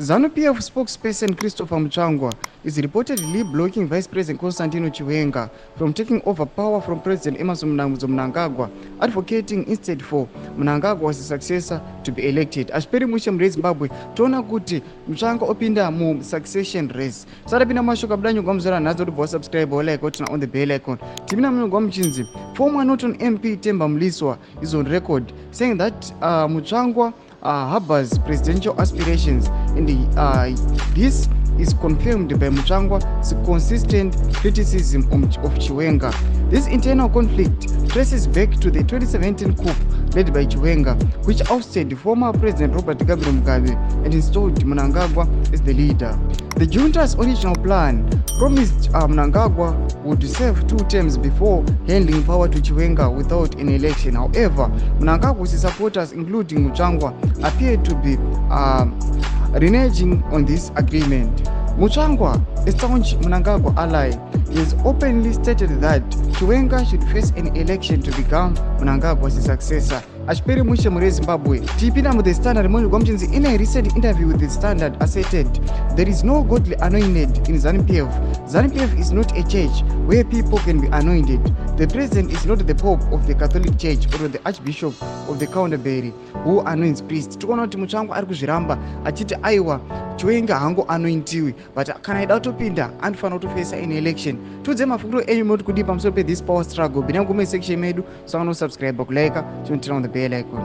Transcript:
ZANU-PF spokesperson Christopher Mutsvangwa is reportedly blocking Vice President Constantino Chiwenga from taking over power from President Emmerson Mnangagwa, advocating instead for Mnangagwa as a successor to be elected. Ashperi mushe Zimbabwe toona kuti Mutsvangwa opinda mu succession race. Sarapina mashoka blanyu gwamzara nazo to subscribe or like on the bell icon. Timina Mchinzi, former Norton MP Temba Mliswa is on record saying that Mutsvangwa harbors presidential aspirations, and this is confirmed by Mutsvangwa's consistent criticism of Chiwenga. This internal conflict traces back to the 2017 coup led by Chiwenga, which ousted former President Robert Mugabe and installed Mnangagwa as the leader. The junta's original plan promised Mnangagwa would serve 2 terms before handing power to Chiwenga without an election. However, Mnangagwa's supporters, including Mutsvangwa, appeared to be reneging on this agreement. Mutsvangwa, a staunch Mnangagwa ally, has openly stated that Chiwenga should face an election to become Mnangagwa's successor. Ashperi mushe Zimbabwe. Tipina with the Standard in a recent interview with the Standard asserted there is no godly anointed in ZANU-PF. ZANU-PF is not a church where people can be anointed. The president is not the Pope of the Catholic Church or the Archbishop of the Canterbury who anoints priests. Tukaona kuti Mutsvangwa ari kuzviramba achiti aiwa Chiwenga hango anointiwi, but kana ida kutopinda anofana kutofesa in election. Tudze mafunguro enyu moti kudi pamusoro pe this power struggle. Bina ngume section medu, so subscribe, like, turn on the bell icon.